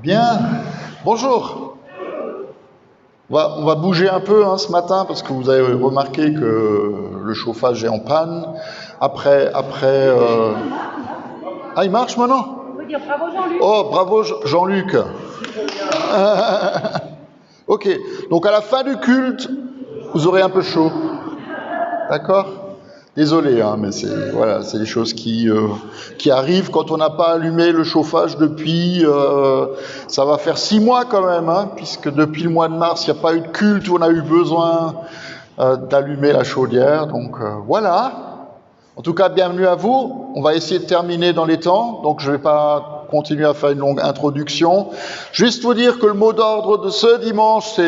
Bien, bonjour. On va bouger un peu ce matin parce que vous avez remarqué que le chauffage est en panne. Ah, il marche maintenant? On peut dire bravo Jean-Luc. Oh, bravo Jean-Luc. Ok, donc à la fin du culte, vous aurez un peu chaud. D'accord? Désolé, mais c'est des choses qui arrivent quand on n'a pas allumé le chauffage depuis. Ça va faire 6 mois quand même, puisque depuis le mois de mars, il n'y a pas eu de culte où on a eu besoin d'allumer la chaudière. Donc voilà. En tout cas, bienvenue à vous. On va essayer de terminer dans les temps, donc je ne vais pas continuer à faire une longue introduction. Juste vous dire que le mot d'ordre de ce dimanche,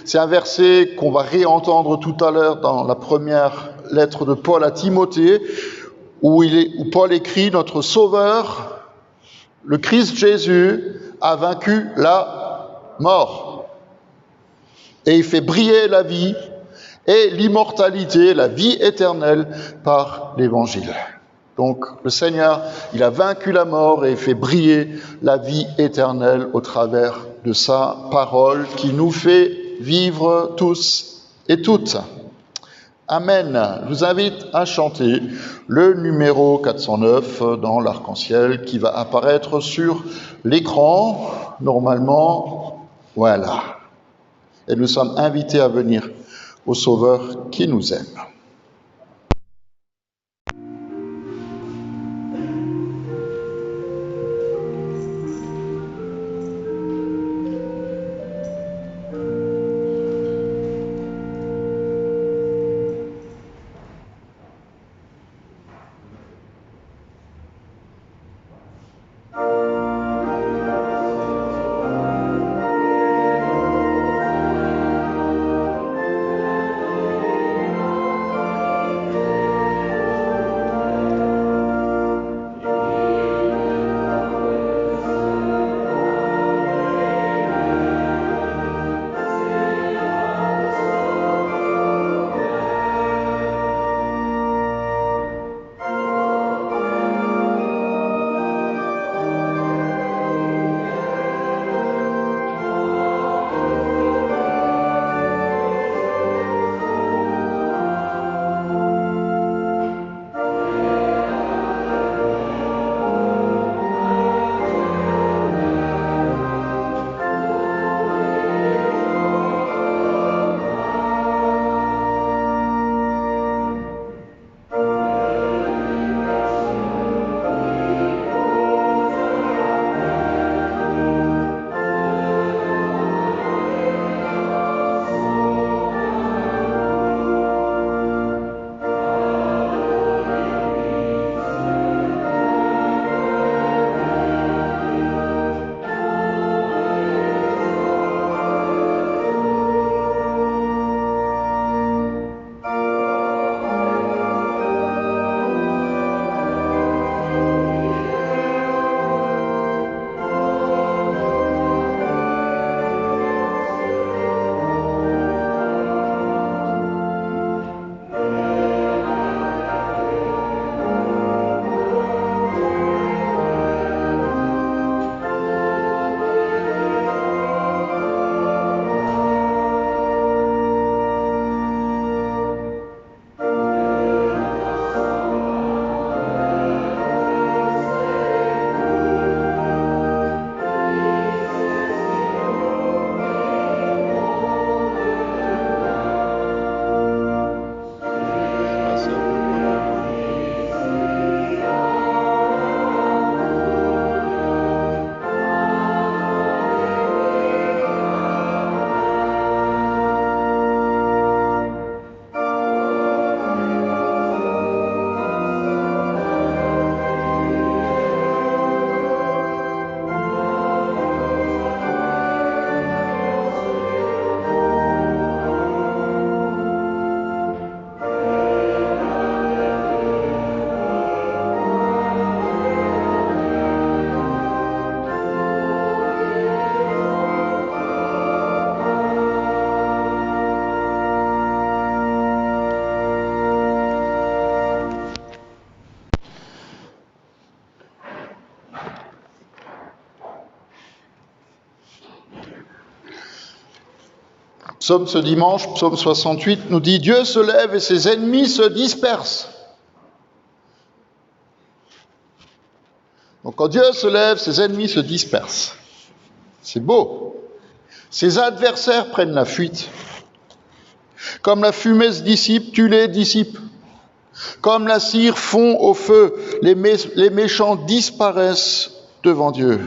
c'est un verset qu'on va réentendre tout à l'heure dans la première lettre de Paul à Timothée, où Paul écrit « Notre Sauveur, le Christ Jésus, a vaincu la mort. Et il fait briller la vie et l'immortalité, la vie éternelle par l'Évangile. » Donc le Seigneur, il a vaincu la mort et il fait briller la vie éternelle au travers de sa parole qui nous fait vivre tous et toutes. Amen. Je vous invite à chanter le numéro 409 dans l'arc-en-ciel qui va apparaître sur l'écran, normalement. Voilà. Et nous sommes invités à venir au Sauveur qui nous aime. Psaume ce dimanche, psaume 68, nous dit « Dieu se lève et ses ennemis se dispersent ». Donc quand Dieu se lève, ses ennemis se dispersent. C'est beau. Ses adversaires prennent la fuite. Comme la fumée se dissipe, tu les dissipes. Comme la cire fond au feu, les méchants disparaissent devant Dieu.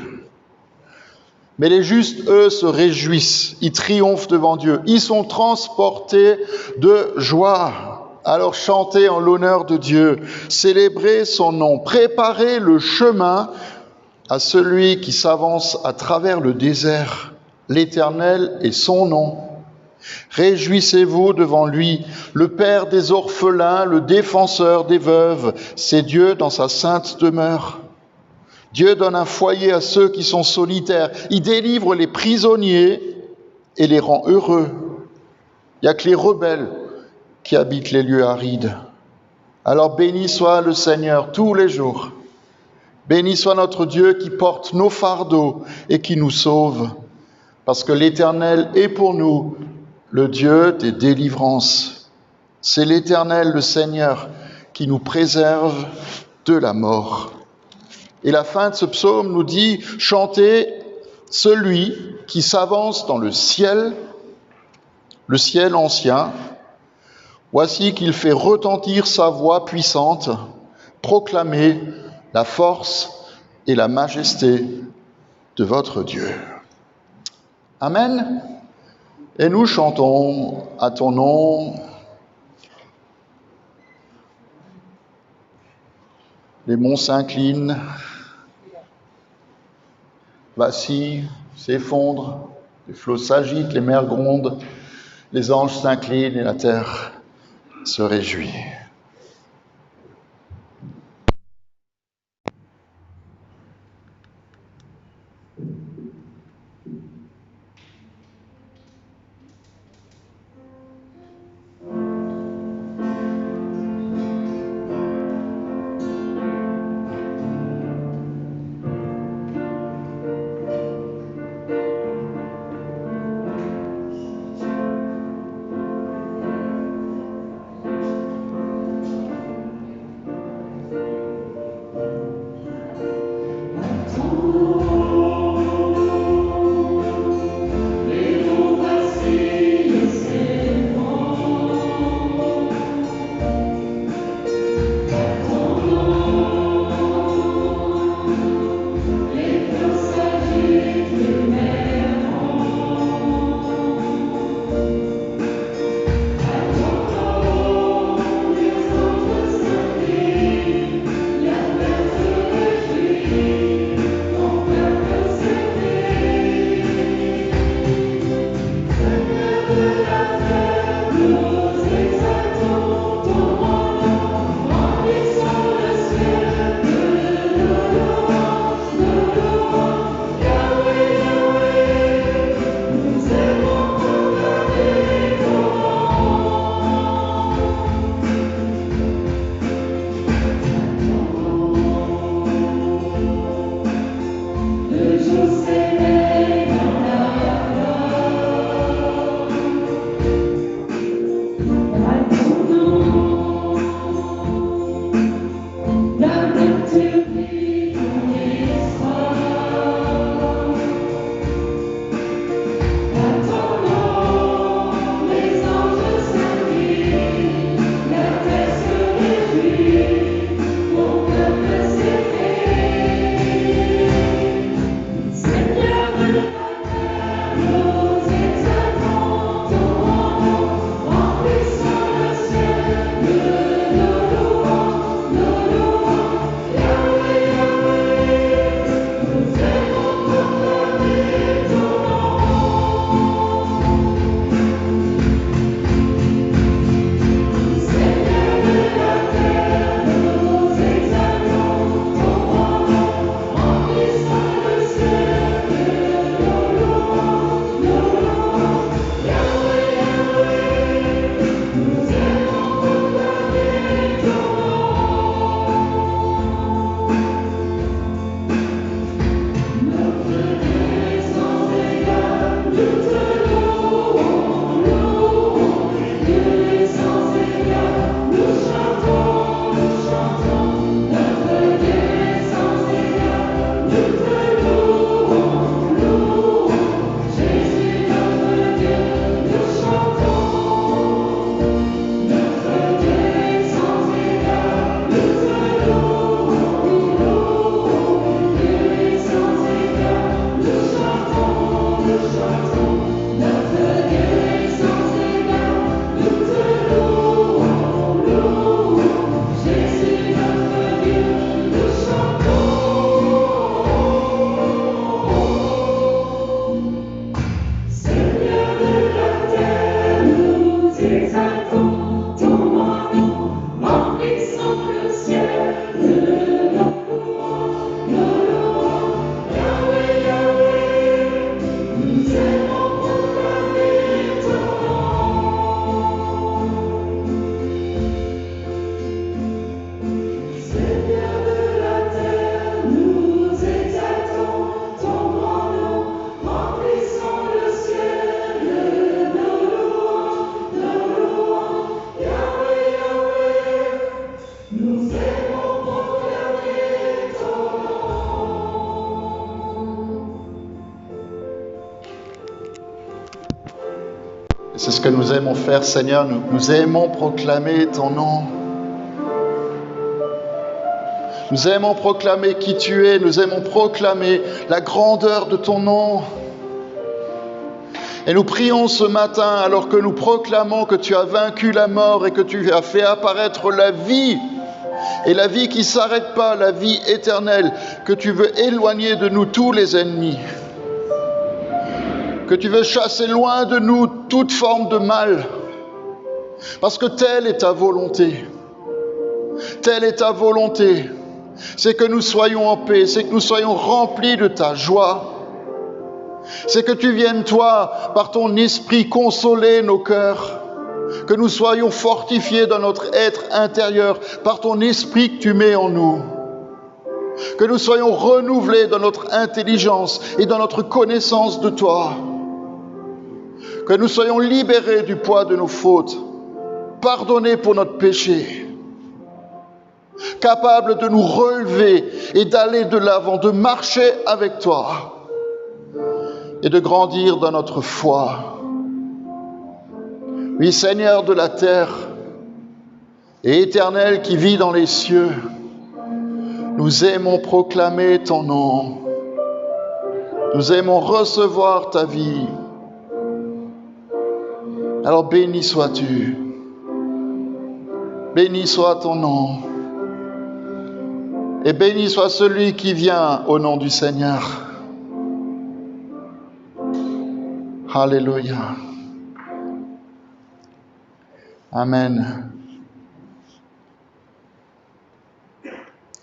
Mais les justes, eux, se réjouissent, ils triomphent devant Dieu, ils sont transportés de joie. Alors chantez en l'honneur de Dieu, célébrez son nom, préparez le chemin à celui qui s'avance à travers le désert. L'Éternel est son nom. Réjouissez-vous devant lui, le Père des orphelins, le défenseur des veuves, c'est Dieu dans sa sainte demeure. Dieu donne un foyer à ceux qui sont solitaires. Il délivre les prisonniers et les rend heureux. Il n'y a que les rebelles qui habitent les lieux arides. Alors béni soit le Seigneur tous les jours. Béni soit notre Dieu qui porte nos fardeaux et qui nous sauve. Parce que l'Éternel est pour nous le Dieu des délivrances. C'est l'Éternel, le Seigneur, qui nous préserve de la mort. Et la fin de ce psaume nous dit « Chantez celui qui s'avance dans le ciel ancien. Voici qu'il fait retentir sa voix puissante, proclamez la force et la majesté de votre Dieu. » Amen. Et nous chantons à ton nom. Les monts s'inclinent, vacillent, s'effondrent, les flots s'agitent, les mers grondent, les anges s'inclinent et la terre se réjouit. C'est ce que nous aimons faire, Seigneur. Nous aimons proclamer ton nom. Nous aimons proclamer qui tu es. Nous aimons proclamer la grandeur de ton nom. Et nous prions ce matin, alors que nous proclamons que tu as vaincu la mort et que tu as fait apparaître la vie, et la vie qui ne s'arrête pas, la vie éternelle, que tu veux éloigner de nous tous les ennemis, que tu veux chasser loin de nous toute forme de mal, parce que telle est ta volonté. Telle est ta volonté. C'est que nous soyons en paix, c'est que nous soyons remplis de ta joie. C'est que tu viennes, toi, par ton esprit, consoler nos cœurs, que nous soyons fortifiés dans notre être intérieur par ton esprit que tu mets en nous, que nous soyons renouvelés dans notre intelligence et dans notre connaissance de toi, que nous soyons libérés du poids de nos fautes, pardonnés pour notre péché, capables de nous relever et d'aller de l'avant, de marcher avec toi et de grandir dans notre foi. Oui, Seigneur de la terre et Éternel qui vit dans les cieux, nous aimons proclamer ton nom. Nous aimons recevoir ta vie. Alors béni sois-tu. Béni soit ton nom. Et béni soit celui qui vient au nom du Seigneur. Alléluia. Amen.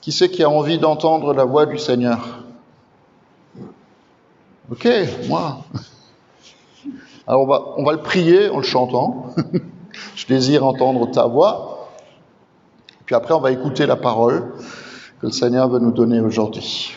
Qui c'est qui a envie d'entendre la voix du Seigneur? Ok, moi. Alors on va le prier en le chantant. Je désire entendre ta voix. Puis après, on va écouter la parole que le Seigneur veut nous donner aujourd'hui.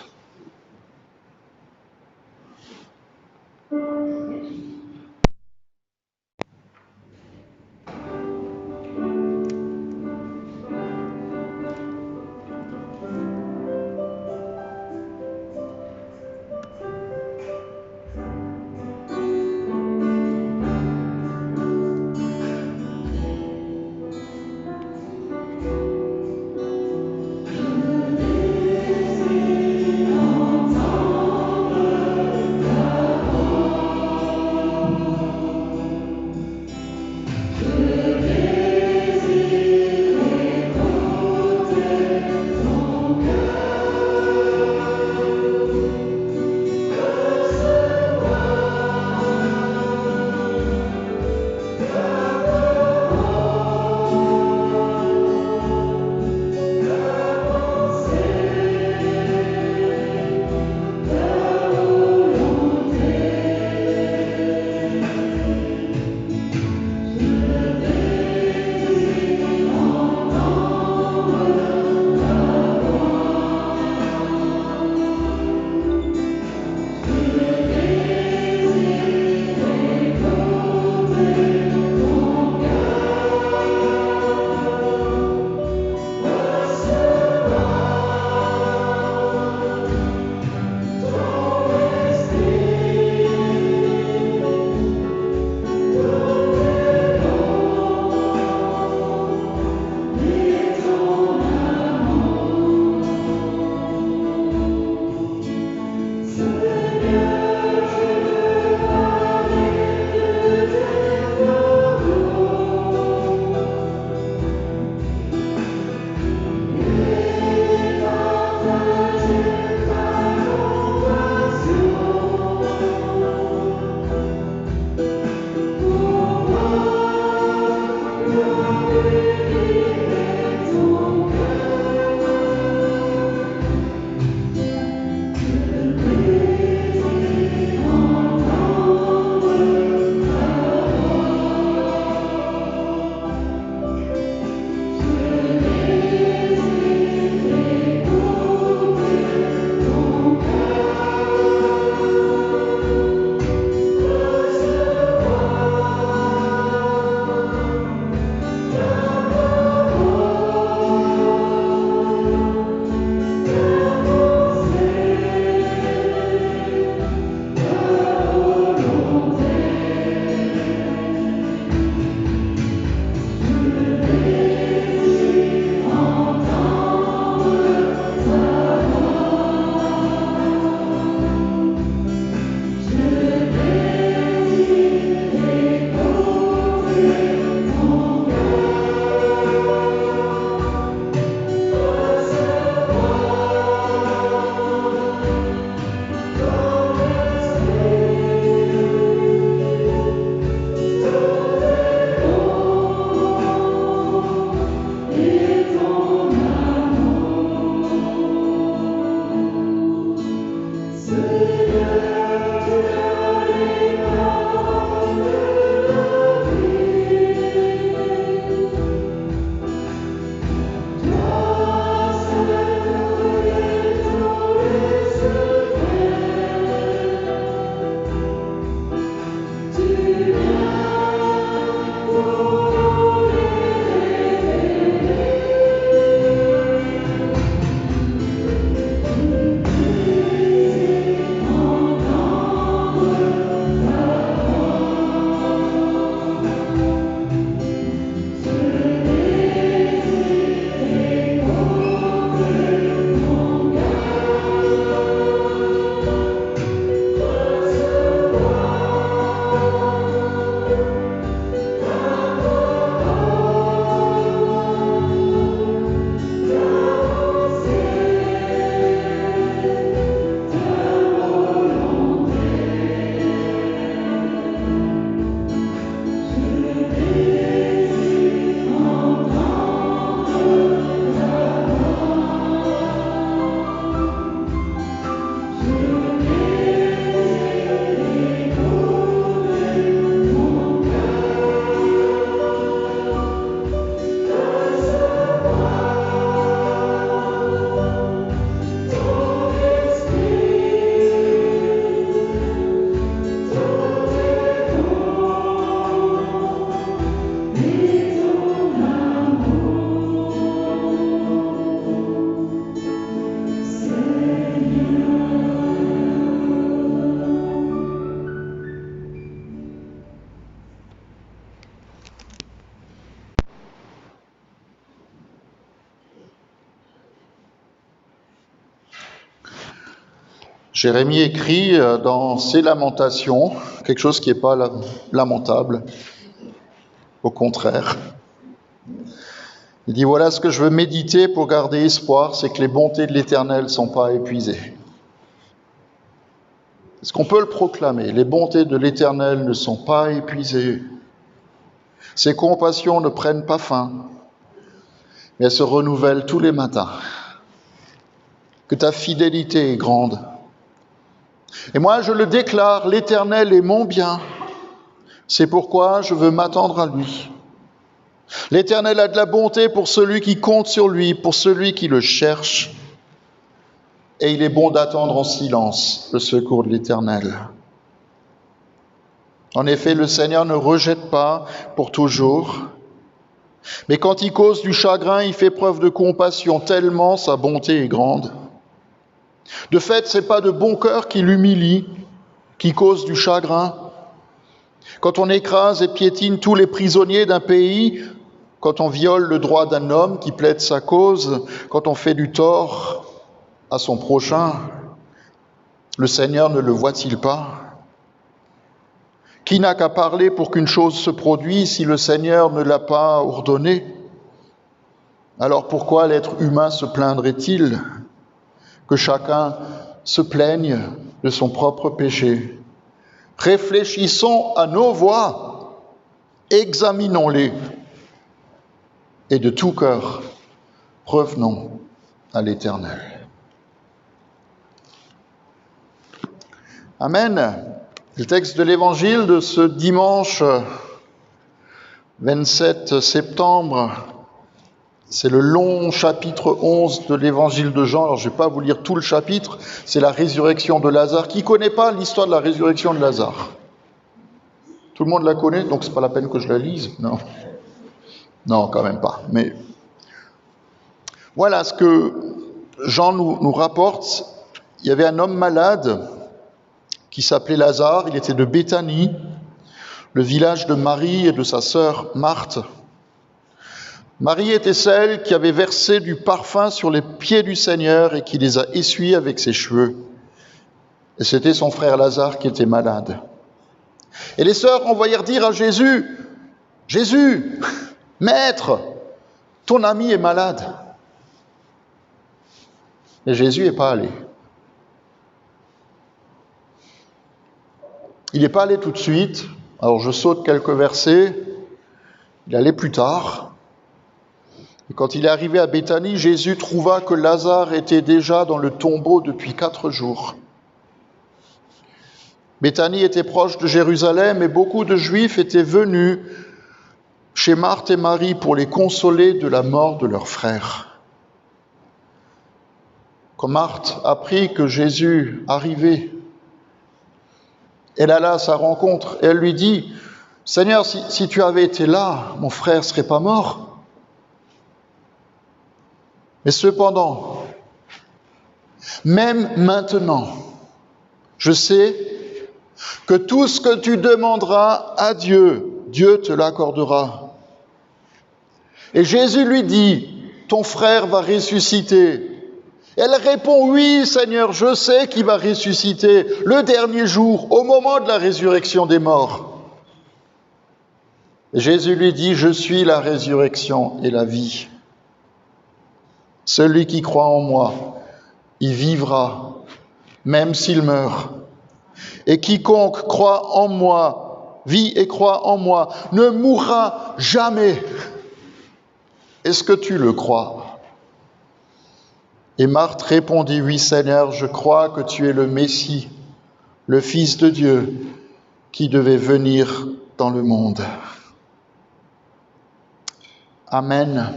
Jérémie écrit dans ses lamentations quelque chose qui n'est pas lamentable, au contraire. Il dit, voilà ce que je veux méditer pour garder espoir, c'est que les bontés de l'Éternel ne sont pas épuisées. Est-ce qu'on peut le proclamer? Les bontés de l'Éternel ne sont pas épuisées. Ses compassions ne prennent pas fin, mais elles se renouvellent tous les matins. Que ta fidélité est grande. Et moi, je le déclare, l'Éternel est mon bien. C'est pourquoi je veux m'attendre à lui. L'Éternel a de la bonté pour celui qui compte sur lui, pour celui qui le cherche. Et il est bon d'attendre en silence le secours de l'Éternel. En effet, le Seigneur ne rejette pas pour toujours. Mais quand il cause du chagrin, il fait preuve de compassion, tellement sa bonté est grande. De fait, ce n'est pas de bon cœur qui l'humilie, qui cause du chagrin. Quand on écrase et piétine tous les prisonniers d'un pays, quand on viole le droit d'un homme qui plaide sa cause, quand on fait du tort à son prochain, le Seigneur ne le voit-il pas? Qui n'a qu'à parler pour qu'une chose se produise si le Seigneur ne l'a pas ordonné? Alors pourquoi l'être humain se plaindrait-il? Que chacun se plaigne de son propre péché. Réfléchissons à nos voies, examinons-les, et de tout cœur, revenons à l'Éternel. Amen. Le texte de l'Évangile de ce dimanche 27 septembre, c'est le long chapitre 11 de l'Évangile de Jean. Alors je ne vais pas vous lire tout le chapitre, c'est la résurrection de Lazare. Qui ne connaît pas l'histoire de la résurrection de Lazare? Tout le monde la connaît, donc ce n'est pas la peine que je la lise? Non. Non, quand même pas. Mais voilà ce que Jean nous rapporte. Il y avait un homme malade qui s'appelait Lazare, il était de Béthanie, le village de Marie et de sa sœur Marthe. Marie était celle qui avait versé du parfum sur les pieds du Seigneur et qui les a essuyés avec ses cheveux. Et c'était son frère Lazare qui était malade. Et les sœurs envoyèrent dire à Jésus, « Jésus, Maître, ton ami est malade. » Et Jésus n'est pas allé. Il n'est pas allé tout de suite. Alors je saute quelques versets. Il est allé plus tard. Et quand il est arrivé à Béthanie, Jésus trouva que Lazare était déjà dans le tombeau depuis 4 jours. Béthanie était proche de Jérusalem et beaucoup de Juifs étaient venus chez Marthe et Marie pour les consoler de la mort de leur frère. Quand Marthe apprit que Jésus arrivait, elle alla à sa rencontre et elle lui dit, « Seigneur, si tu avais été là, mon frère ne serait pas mort. » Mais cependant, même maintenant, je sais que tout ce que tu demanderas à Dieu, Dieu te l'accordera. Et Jésus lui dit, « Ton frère va ressusciter. » Elle répond, « Oui, Seigneur, je sais qu'il va ressusciter le dernier jour, au moment de la résurrection des morts. » Et Jésus lui dit, « Je suis la résurrection et la vie. Celui qui croit en moi, il vivra, même s'il meurt. Et quiconque croit en moi, vit et croit en moi, ne mourra jamais. » Est-ce que tu le crois? Et Marthe répondit, « Oui, Seigneur, je crois que tu es le Messie, le Fils de Dieu, qui devait venir dans le monde. » Amen.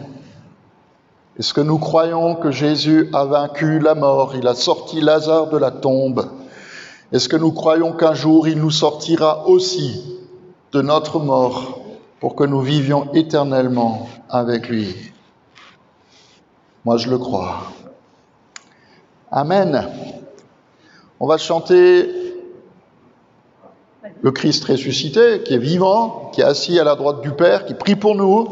Est-ce que nous croyons que Jésus a vaincu la mort? Il a sorti Lazare de la tombe. Est-ce que nous croyons qu'un jour il nous sortira aussi de notre mort pour que nous vivions éternellement avec lui? Moi, je le crois. Amen. On va chanter le Christ ressuscité, qui est vivant, qui est assis à la droite du Père, qui prie pour nous.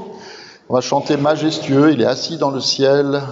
On va chanter majestueux, il est assis dans le ciel.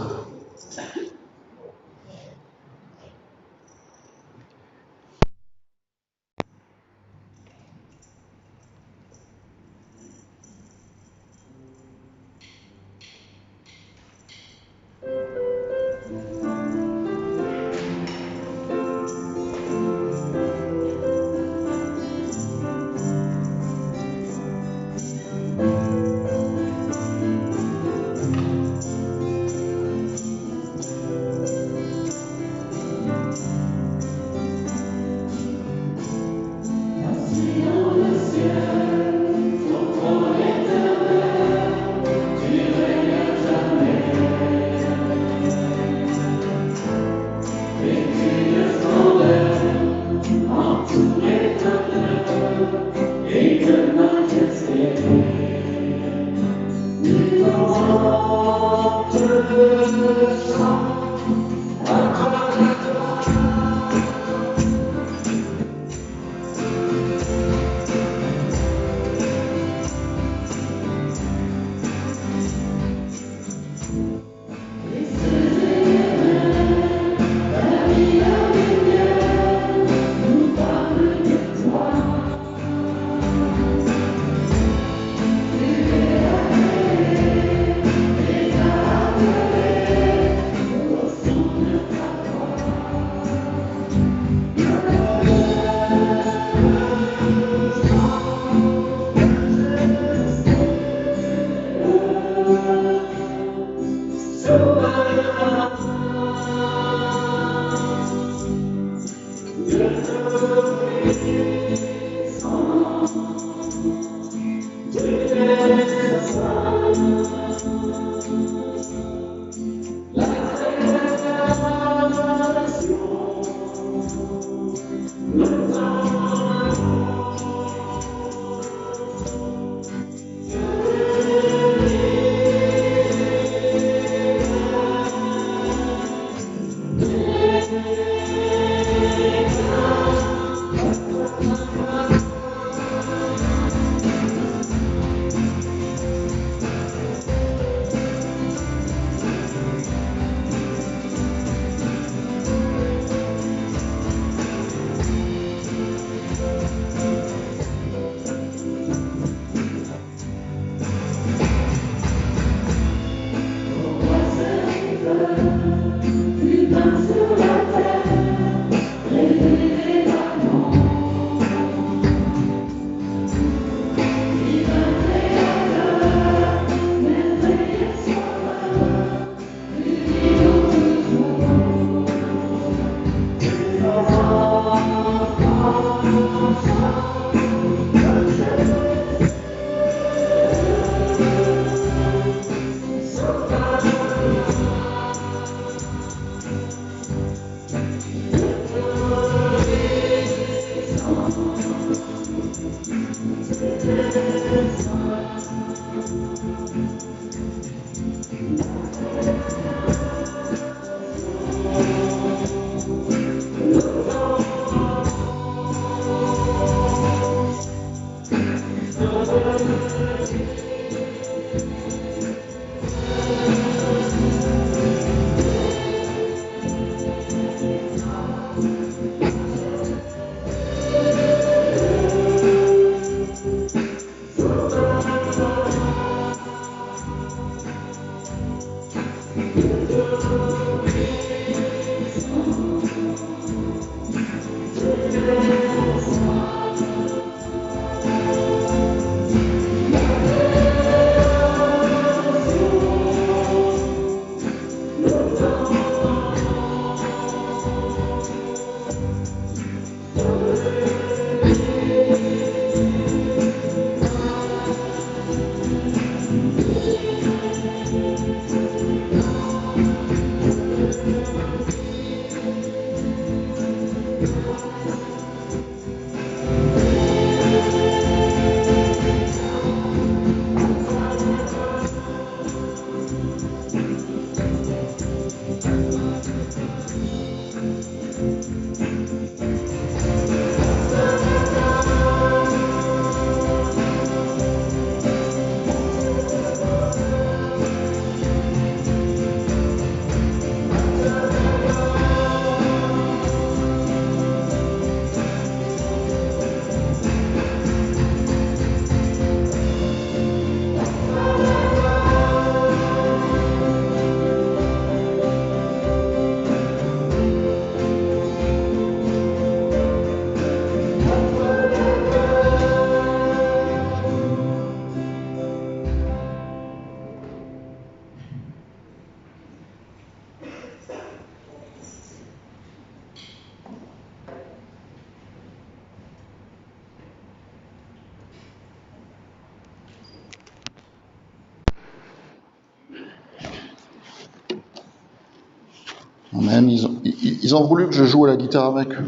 Même ils ont voulu que je joue à la guitare avec eux.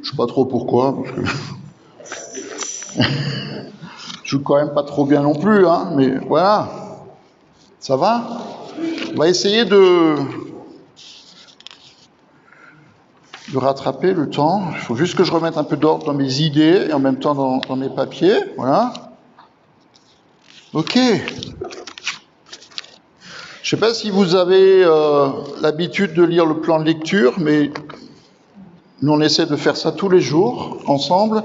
Je sais pas trop pourquoi, parce que je joue quand même pas trop bien non plus, hein, mais voilà. Ça va ? On va essayer de rattraper le temps. Il faut juste que je remette un peu d'ordre dans mes idées et en même temps dans mes papiers. Voilà. Ok. Je ne sais pas si vous avez l'habitude de lire le plan de lecture, mais nous on essaie de faire ça tous les jours, ensemble.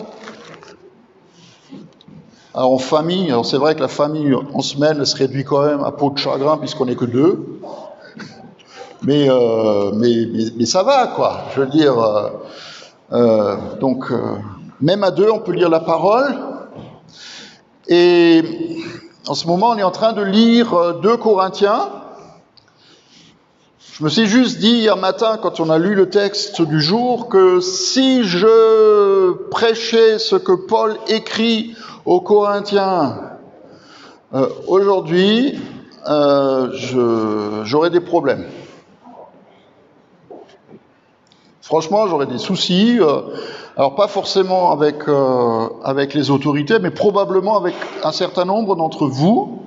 Alors en famille, alors c'est vrai que la famille en semaine elle se réduit quand même à peau de chagrin puisqu'on n'est que deux. Mais ça va, quoi. Je veux dire, même à deux, on peut lire la parole. Et en ce moment, on est en train de lire 2 Corinthiens. Je me suis juste dit hier matin, quand on a lu le texte du jour, que si je prêchais ce que Paul écrit aux Corinthiens aujourd'hui, j'aurais des problèmes. Franchement, j'aurais des soucis, alors pas forcément avec les autorités, mais probablement avec un certain nombre d'entre vous,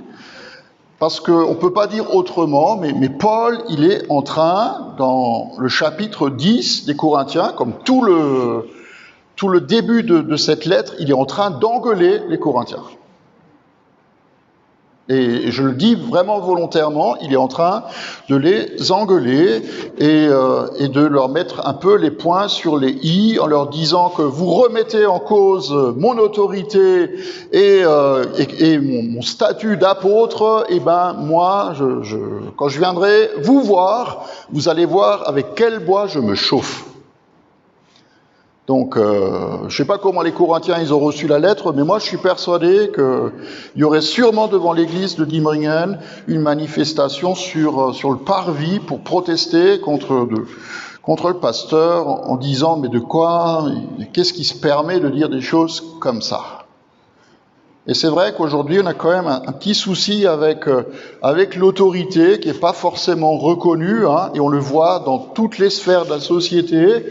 parce qu'on ne peut pas dire autrement, mais Paul, il est en train, dans le chapitre 10 des Corinthiens, comme tout le début de cette lettre, il est en train d'engueuler les Corinthiens. Et je le dis vraiment volontairement, il est en train de les engueuler et de leur mettre un peu les points sur les i en leur disant que vous remettez en cause mon autorité et mon statut d'apôtre. Et ben moi, quand je viendrai vous voir, vous allez voir avec quel bois je me chauffe. Donc, je ne sais pas comment les Corinthiens ils ont reçu la lettre, mais moi je suis persuadé qu'il y aurait sûrement devant l'église de Diemringen une manifestation sur le parvis pour protester contre le pasteur en disant mais de quoi, qu'est-ce qui se permet de dire des choses comme ça. Et c'est vrai qu'aujourd'hui on a quand même un petit souci avec l'autorité qui n'est pas forcément reconnue, hein, et on le voit dans toutes les sphères de la société.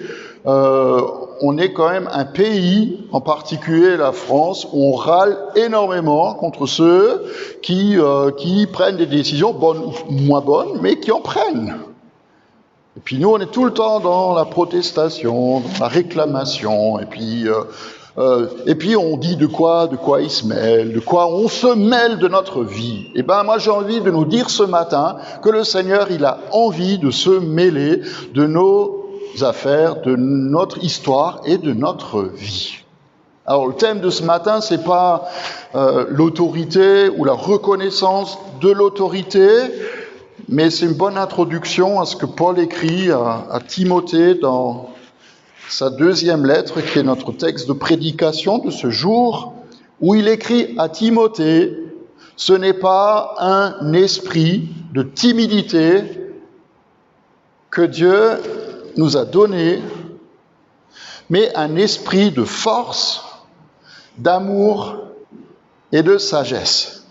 On est quand même un pays, en particulier la France, où on râle énormément contre ceux qui prennent des décisions bonnes ou moins bonnes, mais qui en prennent. Et puis nous, on est tout le temps dans la protestation, dans la réclamation, et puis on dit de quoi ils se mêlent, de quoi on se mêle de notre vie. Et ben moi j'ai envie de nous dire ce matin que le Seigneur, il a envie de se mêler de nos affaires, de notre histoire et de notre vie. Alors le thème de ce matin, c'est pas l'autorité ou la reconnaissance de l'autorité, mais c'est une bonne introduction à ce que Paul écrit à Timothée dans sa 2e lettre, qui est notre texte de prédication de ce jour, où il écrit à Timothée, ce n'est pas un esprit de timidité que Dieu nous a donné, mais un esprit de force, d'amour et de sagesse.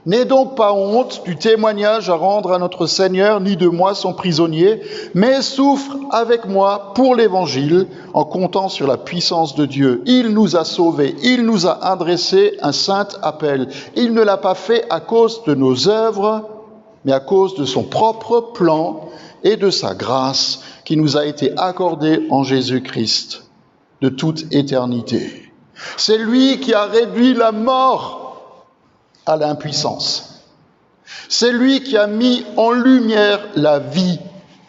N'aie donc pas honte du témoignage à rendre à notre Seigneur, ni de moi son prisonnier, mais souffre avec moi pour l'Évangile, en comptant sur la puissance de Dieu. Il nous a sauvés, il nous a adressé un saint appel. Il ne l'a pas fait à cause de nos œuvres, mais à cause de son propre plan et de sa grâce qui nous a été accordée en Jésus-Christ de toute éternité. C'est lui qui a réduit la mort à l'impuissance. C'est lui qui a mis en lumière la vie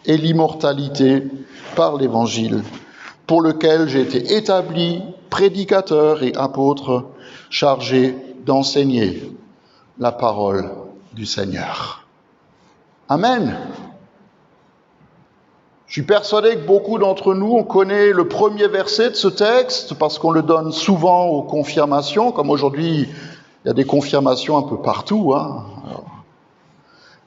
et l'immortalité par l'Évangile, pour lequel j'ai été établi prédicateur et apôtre, chargé d'enseigner la parole du Seigneur. Amen. Je suis persuadé que beaucoup d'entre nous, on connaît le premier verset de ce texte parce qu'on le donne souvent aux confirmations, comme aujourd'hui, il y a des confirmations un peu partout, hein.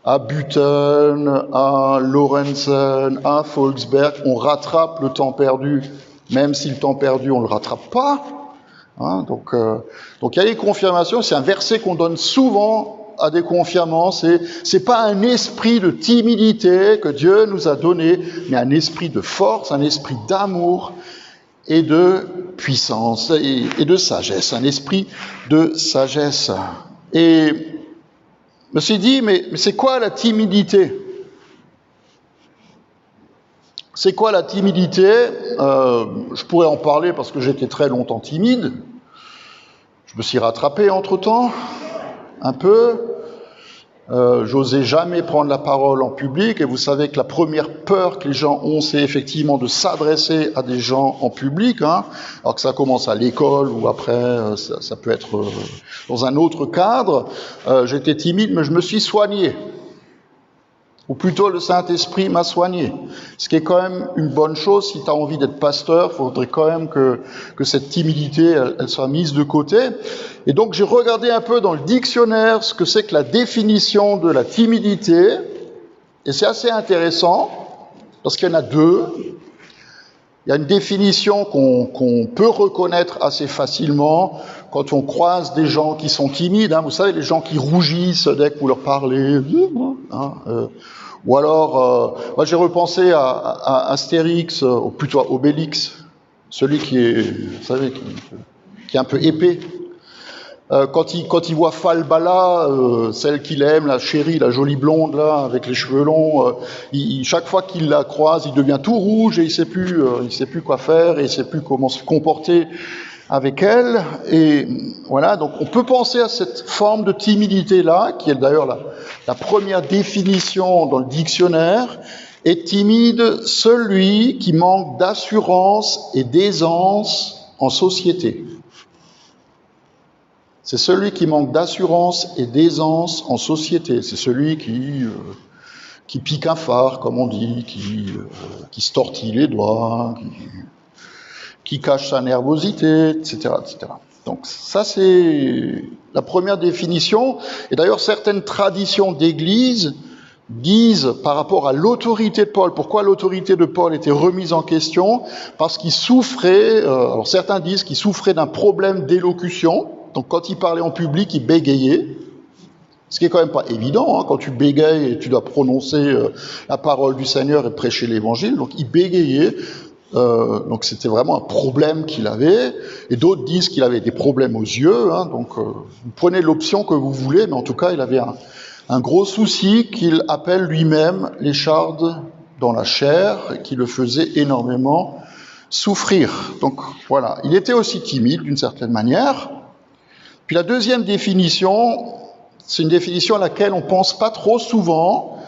À Button, à Lorenzen, à Volksberg, on rattrape le temps perdu, même si le temps perdu, on ne le rattrape pas. Hein, donc il y a des confirmations, c'est un verset qu'on donne souvent à des confirmants, c'est pas un esprit de timidité que Dieu nous a donné, mais un esprit de force, un esprit d'amour et de puissance et de sagesse, un esprit de sagesse. Et me suis dit, mais c'est quoi la timidité? C'est quoi la timidité? Je pourrais en parler parce que j'étais très longtemps timide. Je me suis rattrapé entre-temps, un peu. J'osais jamais prendre la parole en public, et vous savez que la première peur que les gens ont, c'est effectivement de s'adresser à des gens en public, hein, alors que ça commence à l'école ou après, ça peut être dans un autre cadre. J'étais timide, mais je me suis soigné. Ou plutôt le Saint-Esprit m'a soigné. Ce qui est quand même une bonne chose. Si tu as envie d'être pasteur, il faudrait quand même que cette timidité, elle soit mise de côté. Et donc j'ai regardé un peu dans le dictionnaire ce que c'est que la définition de la timidité. Et c'est assez intéressant, parce qu'il y en a deux. Il y a une définition qu'on peut reconnaître assez facilement quand on croise des gens qui sont timides. Hein, vous savez, les gens qui rougissent dès que vous leur parlez. Hein, ou alors, moi j'ai repensé à Astérix, ou plutôt à Obélix, celui qui est, vous savez, qui est un peu épais. Quand il voit Falbala, celle qu'il aime, la chérie, la jolie blonde là, avec les cheveux longs, chaque fois qu'il la croise, il devient tout rouge et il sait plus quoi faire et il sait plus comment se comporter avec elle. Et voilà, donc on peut penser à cette forme de timidité là, qui est d'ailleurs la première définition dans le dictionnaire. Est timide celui qui manque d'assurance et d'aisance en société. C'est celui qui manque d'assurance et d'aisance en société. C'est celui qui pique un phare, comme on dit, qui se tortille les doigts, qui cache sa nervosité, etc., etc. Donc ça, c'est la première définition. Et d'ailleurs, certaines traditions d'Église disent par rapport à l'autorité de Paul, pourquoi l'autorité de Paul était remise en question? Parce qu'il souffrait, alors certains disent qu'il souffrait d'un problème d'élocution. Donc quand il parlait en public, il bégayait, ce qui est quand même pas évident, hein, quand tu bégayes et tu dois prononcer la parole du Seigneur et prêcher l'évangile, donc il bégayait, donc c'était vraiment un problème qu'il avait, et d'autres disent qu'il avait des problèmes aux yeux, hein, donc vous prenez l'option que vous voulez, mais en tout cas il avait un gros souci qu'il appelle lui-même l'écharde dans la chair, et qui le faisait énormément souffrir. Donc voilà, il était aussi timide d'une certaine manière. Puis la deuxième définition, c'est une définition à laquelle on ne pense pas trop souvent,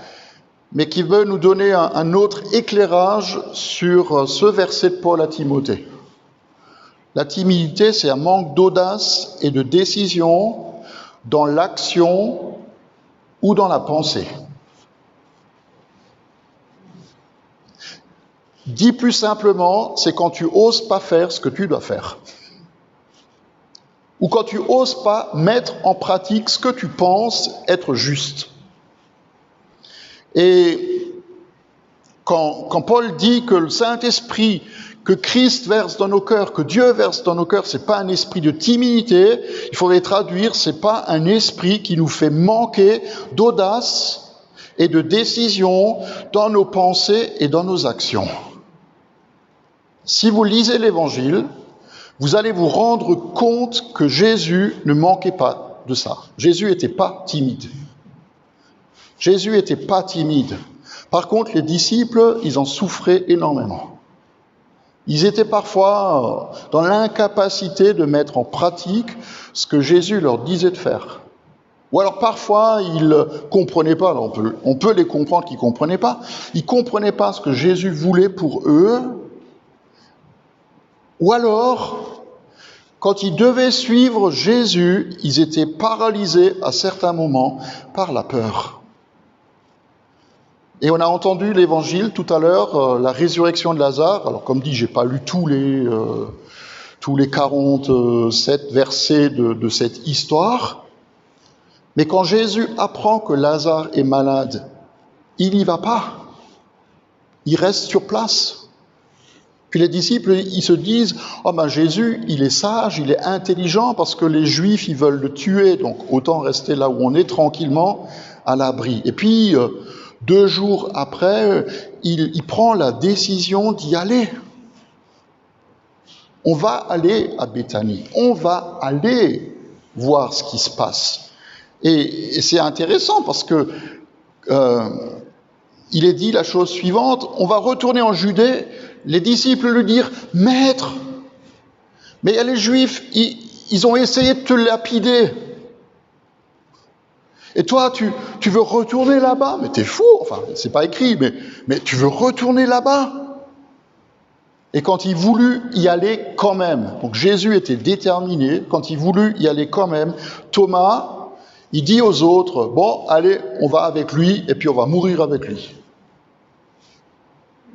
mais qui veut nous donner un autre éclairage sur ce verset de Paul à Timothée. La timidité, c'est un manque d'audace et de décision dans l'action ou dans la pensée. Dit plus simplement, c'est quand tu oses pas faire ce que tu dois faire. Ou quand tu oses pas mettre en pratique ce que tu penses être juste. Et quand Paul dit que le Saint-Esprit, que Christ verse dans nos cœurs, que Dieu verse dans nos cœurs, c'est pas un esprit de timidité, il faudrait traduire, c'est pas un esprit qui nous fait manquer d'audace et de décision dans nos pensées et dans nos actions. Si vous lisez l'Évangile, vous allez vous rendre compte que Jésus ne manquait pas de ça. Jésus n'était pas timide. Jésus n'était pas timide. Par contre, les disciples, ils en souffraient énormément. Ils étaient parfois dans l'incapacité de mettre en pratique ce que Jésus leur disait de faire. Ou alors parfois, ils ne comprenaient pas. Alors on peut les comprendre qu'ils ne comprenaient pas. Ils ne comprenaient pas ce que Jésus voulait pour eux. Ou alors, quand ils devaient suivre Jésus, ils étaient paralysés à certains moments par la peur. Et on a entendu l'évangile tout à l'heure, la résurrection de Lazare. Alors comme dit, j'ai pas lu tous les 47 versets de cette histoire. Mais quand Jésus apprend que Lazare est malade, il n'y va pas. Il reste sur place. Puis les disciples, ils se disent « Oh ben Jésus, il est sage, il est intelligent parce que les Juifs, ils veulent le tuer, donc autant rester là où on est tranquillement à l'abri. » Et puis, 2 jours après, il prend la décision d'y aller. On va aller à Béthanie, on va aller voir ce qui se passe. Et c'est intéressant parce que il est dit la chose suivante, on va retourner en Judée, les disciples lui dirent « Maître !» Mais il y a les Juifs, ils ont essayé de te lapider. Et toi, tu veux retourner là-bas? Mais t'es fou, enfin, c'est pas écrit, mais tu veux retourner là-bas? Et quand il voulut y aller quand même, donc Jésus était déterminé, quand il voulut y aller quand même, Thomas, il dit aux autres, bon, allez, on va avec lui, et puis on va mourir avec lui.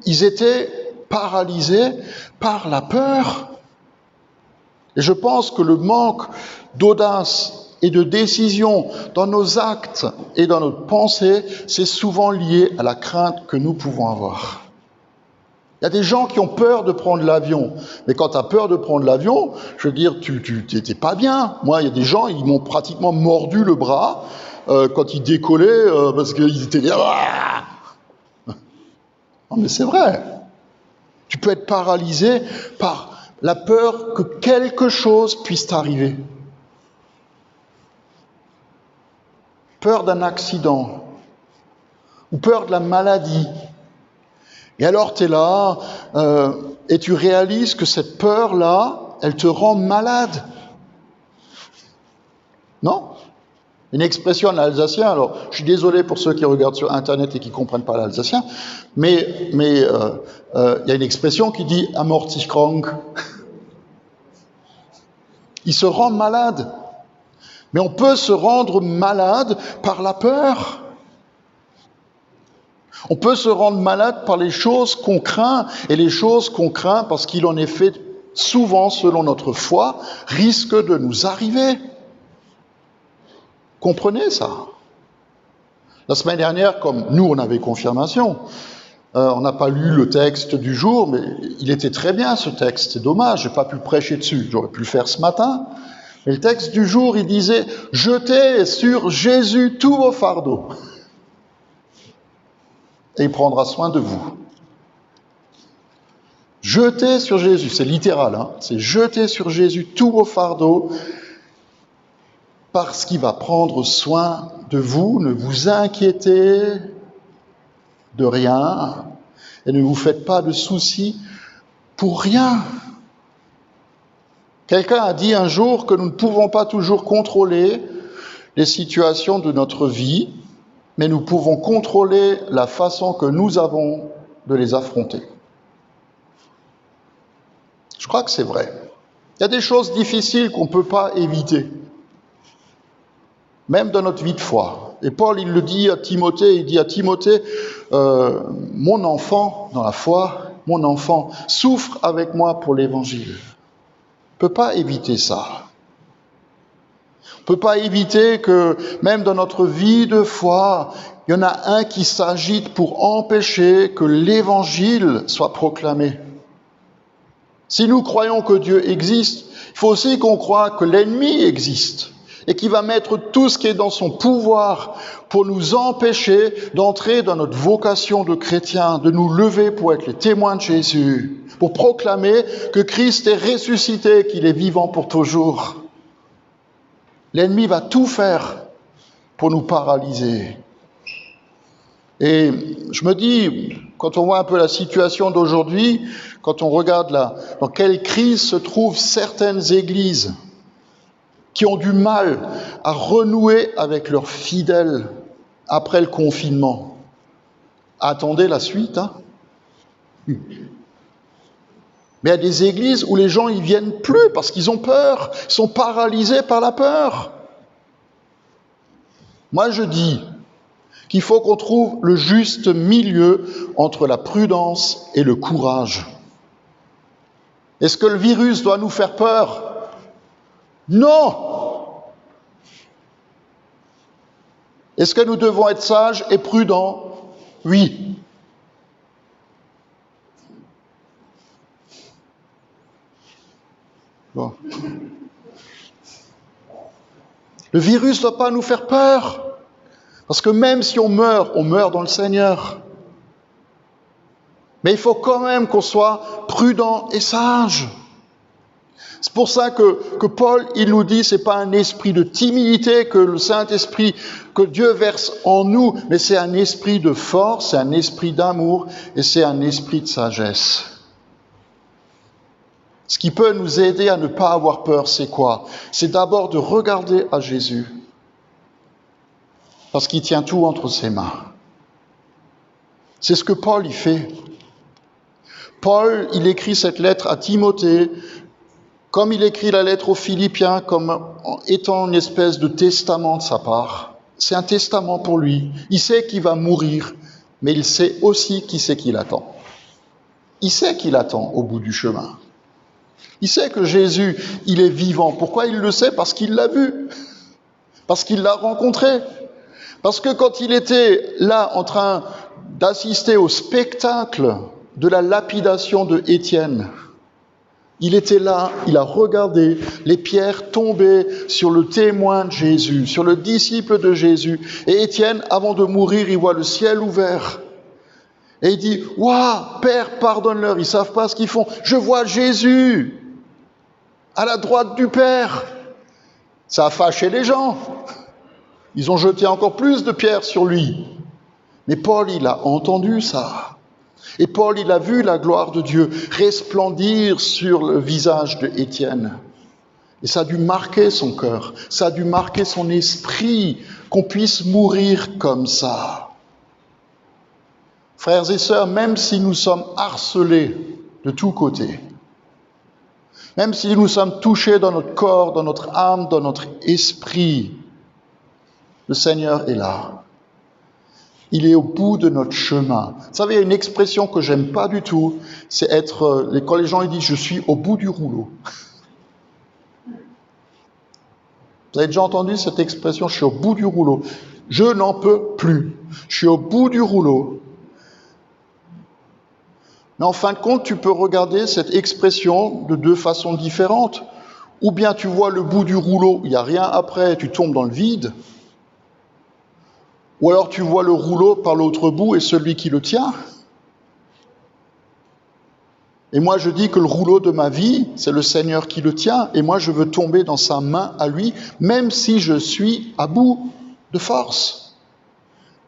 Ils étaient paralysés par la peur. Et je pense que le manque d'audace et de décision dans nos actes et dans notre pensée, c'est souvent lié à la crainte que nous pouvons avoir. Il y a des gens qui ont peur de prendre l'avion. Mais quand tu as peur de prendre l'avion, je veux dire, tu n'étais pas bien. Moi, il y a des gens, ils m'ont pratiquement mordu le bras quand ils décollaient parce qu'ils étaient là. Non, mais c'est vrai. Tu peux être paralysé par la peur que quelque chose puisse t'arriver. Peur d'un accident ou peur de la maladie. Et alors tu es là et tu réalises que cette peur-là, elle te rend malade. Non? Une expression en alsacien, alors je suis désolé pour ceux qui regardent sur Internet et qui ne comprennent pas l'alsacien, mais il y a une expression qui dit « amortiskrank ». Il se rend malade. Mais on peut se rendre malade par la peur. On peut se rendre malade par les choses qu'on craint, et les choses qu'on craint, parce qu'il en est fait souvent, selon notre foi, risquent de nous arriver. Comprenez ça? La semaine dernière, comme nous, on avait confirmation, on n'a pas lu le texte du jour, mais il était très bien ce texte. C'est dommage, je n'ai pas pu prêcher dessus. J'aurais pu le faire ce matin. Mais le texte du jour, il disait « Jetez sur Jésus tous vos fardeaux, et il prendra soin de vous. » Jetez sur Jésus, c'est littéral, hein, c'est « Jetez sur Jésus tous vos fardeaux, parce qu'il va prendre soin de vous. Ne vous inquiétez de rien, et ne vous faites pas de soucis pour rien. » Quelqu'un a dit un jour que nous ne pouvons pas toujours contrôler les situations de notre vie, mais nous pouvons contrôler la façon que nous avons de les affronter. Je crois que c'est vrai. Il y a des choses difficiles qu'on ne peut pas éviter, même dans notre vie de foi. Et Paul, il le dit à Timothée, il dit à Timothée, mon enfant dans la foi, mon enfant, souffre avec moi pour l'évangile. On ne peut pas éviter ça. On ne peut pas éviter que, même dans notre vie de foi, il y en a un qui s'agite pour empêcher que l'évangile soit proclamé. Si nous croyons que Dieu existe, il faut aussi qu'on croie que l'ennemi existe et qu'il va mettre tout ce qui est dans son pouvoir pour nous empêcher d'entrer dans notre vocation de chrétien, de nous lever pour être les témoins de Jésus, pour proclamer que Christ est ressuscité, qu'il est vivant pour toujours. L'ennemi va tout faire pour nous paralyser. Et je me dis, quand on voit un peu la situation d'aujourd'hui, quand on regarde dans quelle crise se trouvent certaines églises qui ont du mal à renouer avec leurs fidèles après le confinement. Attendez la suite, hein. Mais il y a des églises où les gens ils viennent plus parce qu'ils ont peur, ils sont paralysés par la peur. Moi je dis qu'il faut qu'on trouve le juste milieu entre la prudence et le courage. Est-ce que le virus doit nous faire peur? Non! Est-ce que nous devons être sages et prudents? Oui. Bon. Le virus ne doit pas nous faire peur. Parce que même si on meurt dans le Seigneur. Mais il faut quand même qu'on soit prudent et sage. C'est pour ça que Paul, il nous dit, c'est pas un esprit de timidité que le Saint-Esprit, que Dieu verse en nous, mais c'est un esprit de force, c'est un esprit d'amour et c'est un esprit de sagesse. Ce qui peut nous aider à ne pas avoir peur, c'est quoi? C'est d'abord de regarder à Jésus, parce qu'il tient tout entre ses mains. C'est ce que Paul y fait. Paul, il écrit cette lettre à Timothée, comme il écrit la lettre aux Philippiens, comme étant une espèce de testament de sa part. C'est un testament pour lui. Il sait qu'il va mourir, mais il sait aussi qui c'est qu'il attend. Il sait qu'il attend au bout du chemin. Il sait que Jésus, il est vivant. Pourquoi il le sait? Parce qu'il l'a vu, parce qu'il l'a rencontré. Parce que quand il était là en train d'assister au spectacle de la lapidation de Étienne, il était là, il a regardé les pierres tomber sur le témoin de Jésus, sur le disciple de Jésus. Et Étienne, avant de mourir, il voit le ciel ouvert. Et il dit, « Waouh, Père, pardonne-leur, ils ne savent pas ce qu'ils font. Je vois Jésus à la droite du Père. » Ça a fâché les gens. Ils ont jeté encore plus de pierres sur lui. Mais Paul, il a entendu ça. Et Paul, il a vu la gloire de Dieu resplendir sur le visage de Étienne. Et ça a dû marquer son cœur, ça a dû marquer son esprit, qu'on puisse mourir comme ça. Frères et sœurs, même si nous sommes harcelés de tous côtés, même si nous sommes touchés dans notre corps, dans notre âme, dans notre esprit, le Seigneur est là. Il est au bout de notre chemin. Vous savez, il y a une expression que j'aime pas du tout, c'est être, quand les gens ils disent « je suis au bout du rouleau ». Vous avez déjà entendu cette expression « je suis au bout du rouleau ». Je n'en peux plus. Je suis au bout du rouleau. Mais en fin de compte, tu peux regarder cette expression de deux façons différentes. Ou bien tu vois le bout du rouleau, il n'y a rien après, tu tombes dans le vide. Ou alors tu vois le rouleau par l'autre bout et celui qui le tient. Et moi je dis que le rouleau de ma vie, c'est le Seigneur qui le tient. Et moi je veux tomber dans sa main à lui, même si je suis à bout de force.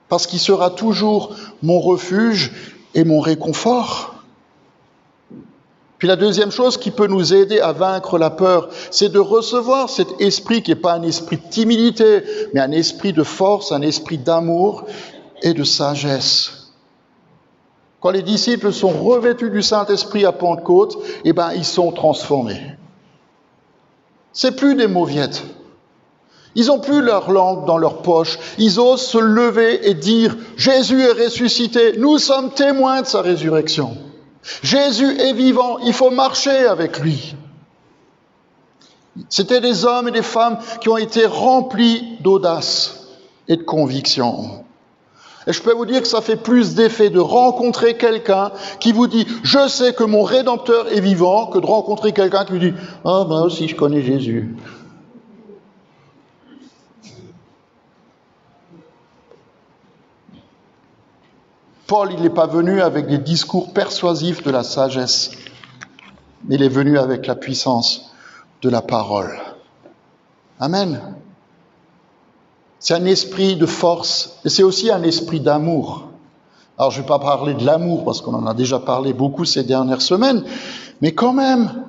Parce qu'il sera toujours mon refuge et mon réconfort. Puis la deuxième chose qui peut nous aider à vaincre la peur, c'est de recevoir cet esprit qui n'est pas un esprit de timidité, mais un esprit de force, un esprit d'amour et de sagesse. Quand les disciples sont revêtus du Saint-Esprit à Pentecôte, eh ben, ils sont transformés. C'est plus des mauviettes. Ils n'ont plus leur langue dans leur poche. Ils osent se lever et dire « Jésus est ressuscité, nous sommes témoins de sa résurrection. Jésus est vivant, il faut marcher avec lui. » C'était des hommes et des femmes qui ont été remplis d'audace et de conviction. Et je peux vous dire que ça fait plus d'effet de rencontrer quelqu'un qui vous dit « Je sais que mon Rédempteur est vivant » que de rencontrer quelqu'un qui vous dit « Ah, moi aussi je connais Jésus. » Paul, il n'est pas venu avec des discours persuasifs de la sagesse, mais il est venu avec la puissance de la parole. Amen. C'est un esprit de force et c'est aussi un esprit d'amour. Alors, je ne vais pas parler de l'amour parce qu'on en a déjà parlé beaucoup ces dernières semaines, mais quand même,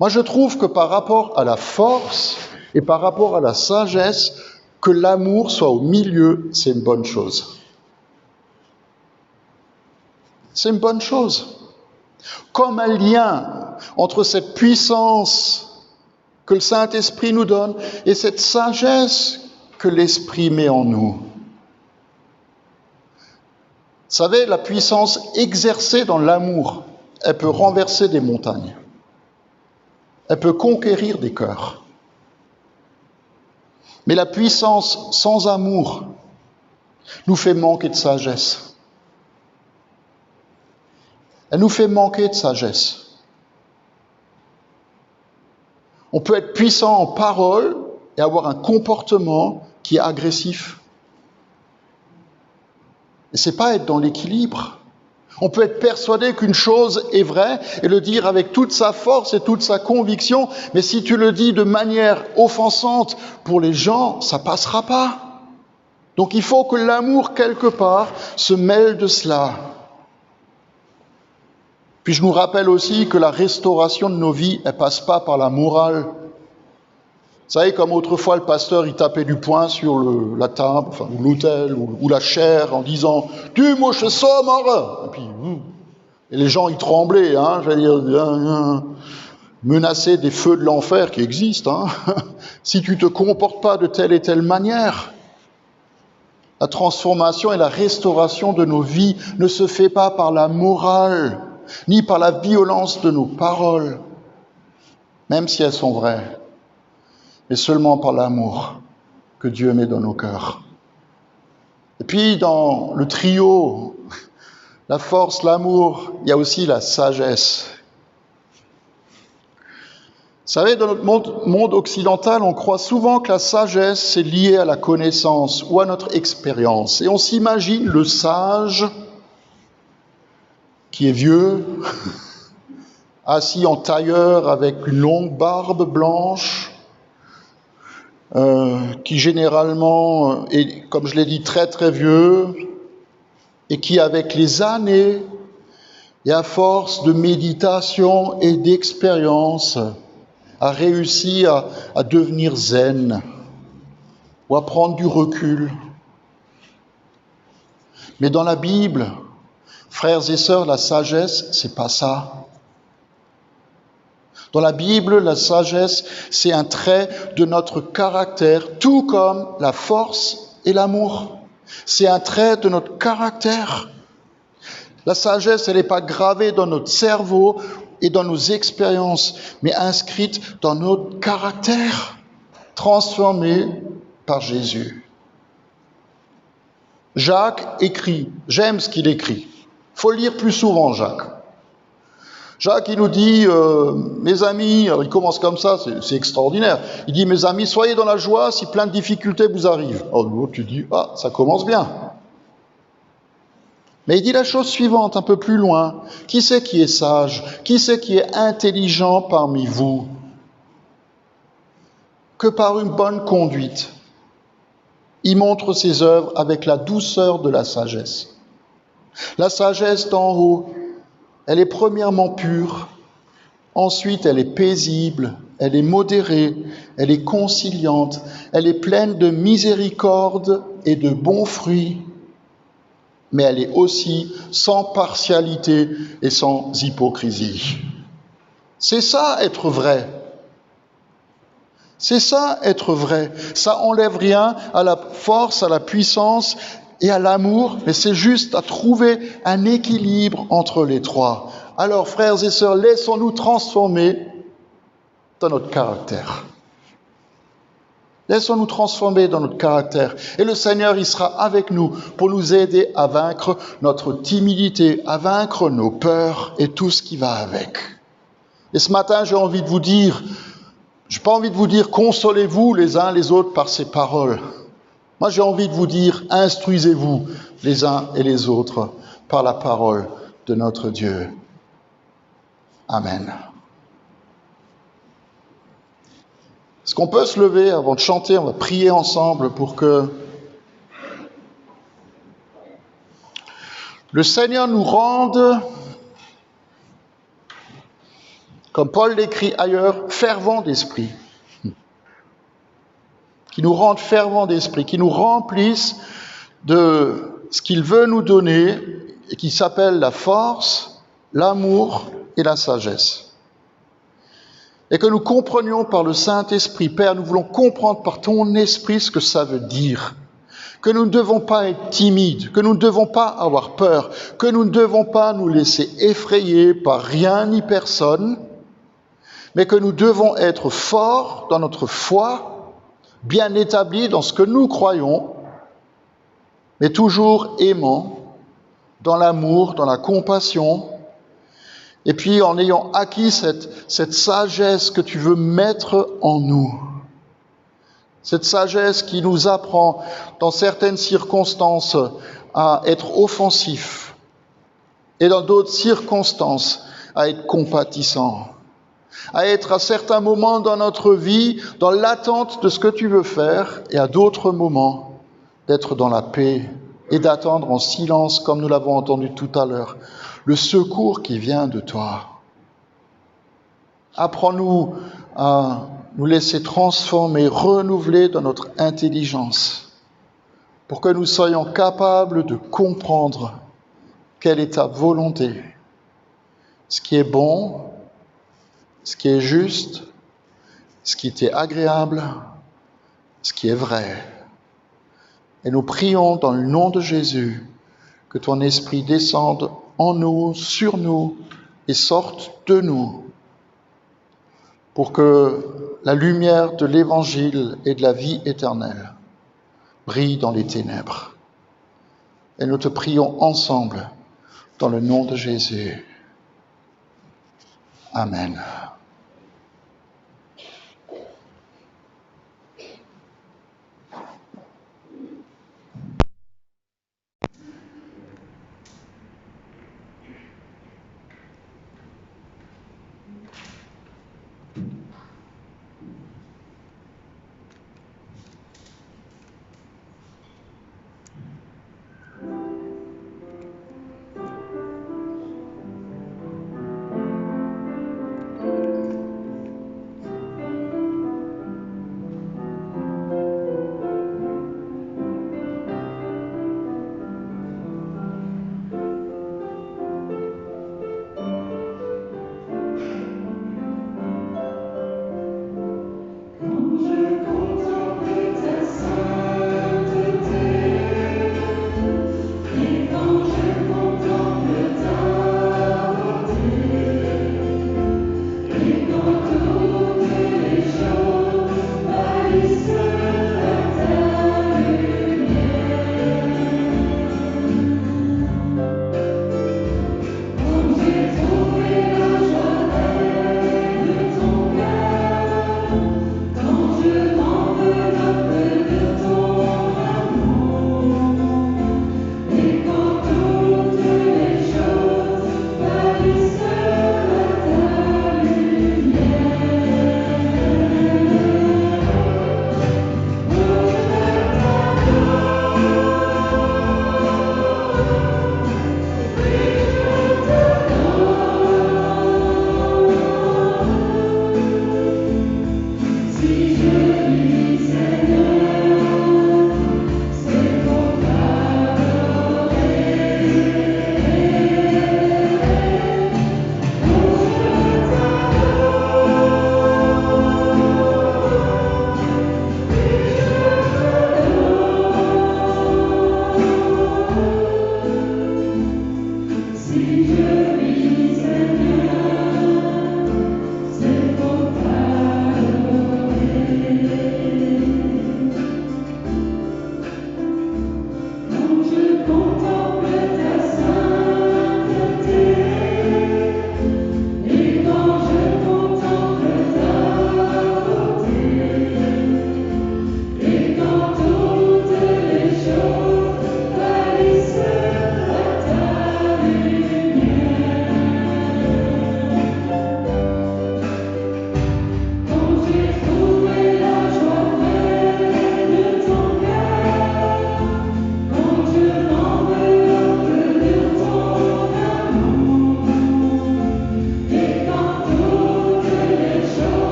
moi je trouve que par rapport à la force et par rapport à la sagesse, que l'amour soit au milieu, c'est une bonne chose. C'est une bonne chose. Comme un lien entre cette puissance que le Saint-Esprit nous donne et cette sagesse que l'Esprit met en nous. Vous savez, la puissance exercée dans l'amour, elle peut renverser des montagnes. Elle peut conquérir des cœurs. Mais la puissance sans amour nous fait manquer de sagesse. Elle nous fait manquer de sagesse. On peut être puissant en parole et avoir un comportement qui est agressif. Et c'est pas être dans l'équilibre. On peut être persuadé qu'une chose est vraie et le dire avec toute sa force et toute sa conviction, mais si tu le dis de manière offensante pour les gens, ça passera pas. Donc il faut que l'amour, quelque part, se mêle de cela. Puis je nous rappelle aussi que la restauration de nos vies, elle passe pas par la morale. Vous savez, comme autrefois le pasteur, il tapait du poing sur la table, enfin, ou l'autel, ou la chair, en disant « Tu mouches sommere !» Et puis, et les gens, ils tremblaient, je veux dire, menacés des feux de l'enfer qui existent, si tu te comportes pas de telle et telle manière. La transformation et la restauration de nos vies ne se fait pas par la morale, ni par la violence de nos paroles, même si elles sont vraies, mais seulement par l'amour que Dieu met dans nos cœurs. Et puis dans le trio, la force, l'amour, il y a aussi la sagesse. Vous savez, dans notre monde occidental, on croit souvent que la sagesse est liée à la connaissance ou à notre expérience. Et on s'imagine le sage qui est vieux, assis en tailleur avec une longue barbe blanche, qui généralement est, comme je l'ai dit, très très vieux, et qui avec les années et à force de méditation et d'expérience a réussi à devenir zen ou à prendre du recul. Mais dans la Bible, frères et sœurs, la sagesse, c'est pas ça. Dans la Bible, la sagesse, c'est un trait de notre caractère, tout comme la force et l'amour. C'est un trait de notre caractère. La sagesse, elle n'est pas gravée dans notre cerveau et dans nos expériences, mais inscrite dans notre caractère, transformé par Jésus. Jacques écrit, j'aime ce qu'il écrit. Il faut lire plus souvent Jacques. Jacques, il nous dit, mes amis, alors il commence comme ça, c'est extraordinaire. Il dit, mes amis, soyez dans la joie si plein de difficultés vous arrivent. Alors tu dis, ça commence bien. Mais il dit la chose suivante, un peu plus loin. Qui c'est qui est sage? Qui c'est qui est intelligent parmi vous? Que par une bonne conduite, il montre ses œuvres avec la douceur de la sagesse. La sagesse d'en haut, elle est premièrement pure, ensuite elle est paisible, elle est modérée, elle est conciliante, elle est pleine de miséricorde et de bons fruits, mais elle est aussi sans partialité et sans hypocrisie. C'est ça être vrai. C'est ça être vrai. Ça enlève rien à la force, à la puissance et à l'amour, mais c'est juste à trouver un équilibre entre les trois. Alors, frères et sœurs, laissons-nous transformer dans notre caractère. Laissons-nous transformer dans notre caractère. Et le Seigneur, il sera avec nous pour nous aider à vaincre notre timidité, à vaincre nos peurs et tout ce qui va avec. Et ce matin, j'ai pas envie de vous dire consolez-vous les uns les autres par ces paroles. Moi, j'ai envie de vous dire, instruisez-vous les uns et les autres par la parole de notre Dieu. Amen. Est-ce qu'on peut se lever avant de chanter? On va prier ensemble pour que le Seigneur nous rende, comme Paul l'écrit ailleurs, fervents d'esprit. Qui nous rende fervents d'esprit, qui nous remplisse de ce qu'il veut nous donner et qui s'appelle la force, l'amour et la sagesse. Et que nous comprenions par le Saint-Esprit, Père, nous voulons comprendre par ton esprit ce que ça veut dire. Que nous ne devons pas être timides, que nous ne devons pas avoir peur, que nous ne devons pas nous laisser effrayer par rien ni personne, mais que nous devons être forts dans notre foi, bien établis dans ce que nous croyons, mais toujours aimants, dans l'amour, dans la compassion, et puis en ayant acquis cette sagesse que tu veux mettre en nous. Cette sagesse qui nous apprend, dans certaines circonstances, à être offensifs, et dans d'autres circonstances, à être compatissant, à être à certains moments dans notre vie dans l'attente de ce que tu veux faire, et à d'autres moments d'être dans la paix et d'attendre en silence, comme nous l'avons entendu tout à l'heure, le secours qui vient de toi. Apprends-nous à nous laisser transformer, renouveler dans notre intelligence, pour que nous soyons capables de comprendre quelle est ta volonté, ce qui est bon, ce qui est juste, ce qui t'est agréable, ce qui est vrai. Et nous prions dans le nom de Jésus que ton esprit descende en nous, sur nous et sorte de nous, pour que la lumière de l'Évangile et de la vie éternelle brille dans les ténèbres. Et nous te prions ensemble dans le nom de Jésus. Amen.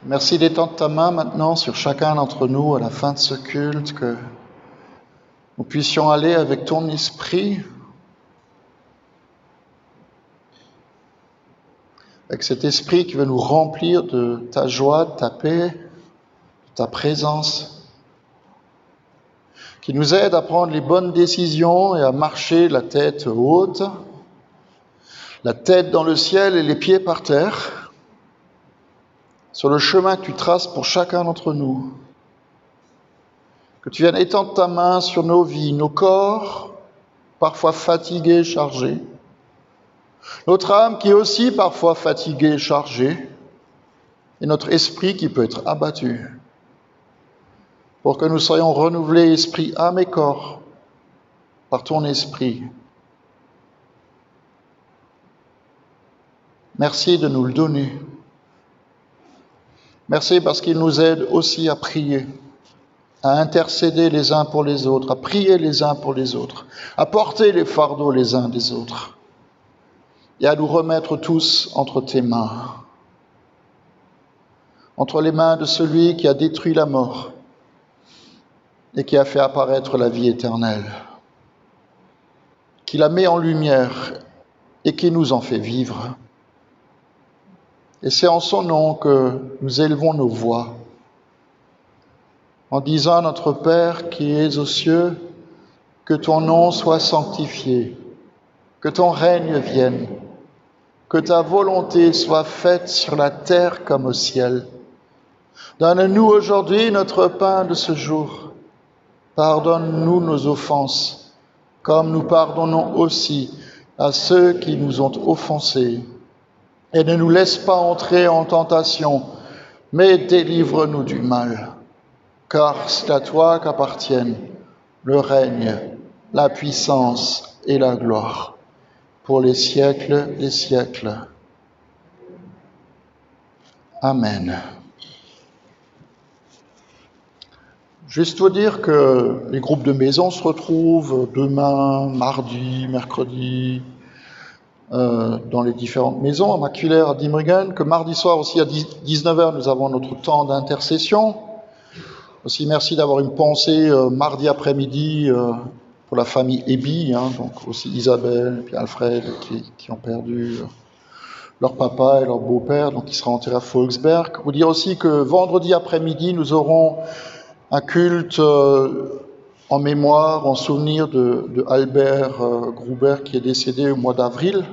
Merci d'étendre ta main maintenant sur chacun d'entre nous à la fin de ce culte, que nous puissions aller avec ton esprit, avec cet esprit qui veut nous remplir de ta joie, de ta paix, de ta présence, qui nous aide à prendre les bonnes décisions et à marcher la tête haute, la tête dans le ciel et les pieds par terre, sur le chemin que tu traces pour chacun d'entre nous. Que tu viennes étendre ta main sur nos vies, nos corps, parfois fatigués, chargés, notre âme qui est aussi parfois fatiguée, chargée, et notre esprit qui peut être abattu, pour que nous soyons renouvelés, esprit, âme et corps, par ton esprit. Merci de nous le donner. Merci parce qu'il nous aide aussi à prier, à intercéder les uns pour les autres, à prier les uns pour les autres, à porter les fardeaux les uns des autres et à nous remettre tous entre tes mains, entre les mains de celui qui a détruit la mort et qui a fait apparaître la vie éternelle, qui la met en lumière et qui nous en fait vivre. Et c'est en son nom que nous élevons nos voix, en disant à notre Père qui es aux cieux, que ton nom soit sanctifié, que ton règne vienne, que ta volonté soit faite sur la terre comme au ciel. Donne-nous aujourd'hui notre pain de ce jour. Pardonne-nous nos offenses, comme nous pardonnons aussi à ceux qui nous ont offensés. Et ne nous laisse pas entrer en tentation, mais délivre-nous du mal. Car c'est à toi qu'appartiennent le règne, la puissance et la gloire, pour les siècles des siècles. Amen. Juste vous dire que les groupes de maison se retrouvent demain, mardi, mercredi, dans les différentes maisons, à Maculaire, à Dimringen, que mardi soir aussi à 19h, nous avons notre temps d'intercession. Aussi, merci d'avoir une pensée mardi après-midi pour la famille Ebi, donc aussi Isabelle et Alfred qui ont perdu leur papa et leur beau-père, donc qui sera enterré à Volksberg. Vous dire aussi que vendredi après-midi, nous aurons un culte en mémoire, en souvenir de Albert Gruber qui est décédé au mois d'avril.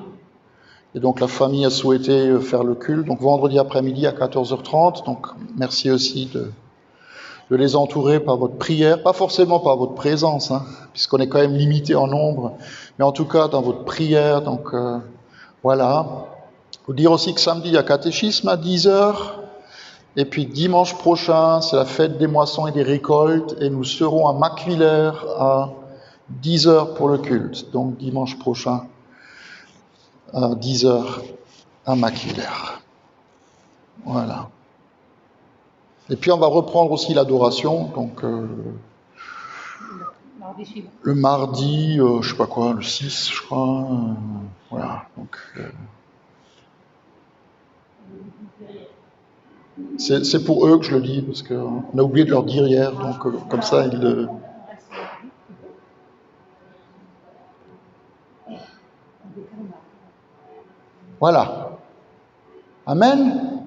Et donc la famille a souhaité faire le culte, donc vendredi après-midi à 14h30. Donc merci aussi de les entourer par votre prière, pas forcément par votre présence, puisqu'on est quand même limité en nombre, mais en tout cas dans votre prière. Donc voilà. Vous dire aussi que samedi, il y a catéchisme à 10h. Et puis dimanche prochain, c'est la fête des moissons et des récoltes, et nous serons à Maculaire à 10h pour le culte. Donc dimanche prochain, à 10h à Maculaire. Voilà. Et puis on va reprendre aussi l'adoration, donc le mardi, je sais pas quoi, le 6, je crois. Voilà. Donc c'est pour eux que je le dis, parce qu'on a oublié de leur dire hier, donc comme ça ils... Voilà. Amen.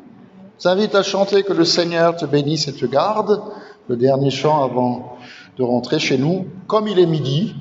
Je t'invite à chanter que le Seigneur te bénisse et te garde, le dernier chant avant de rentrer chez nous, comme il est midi.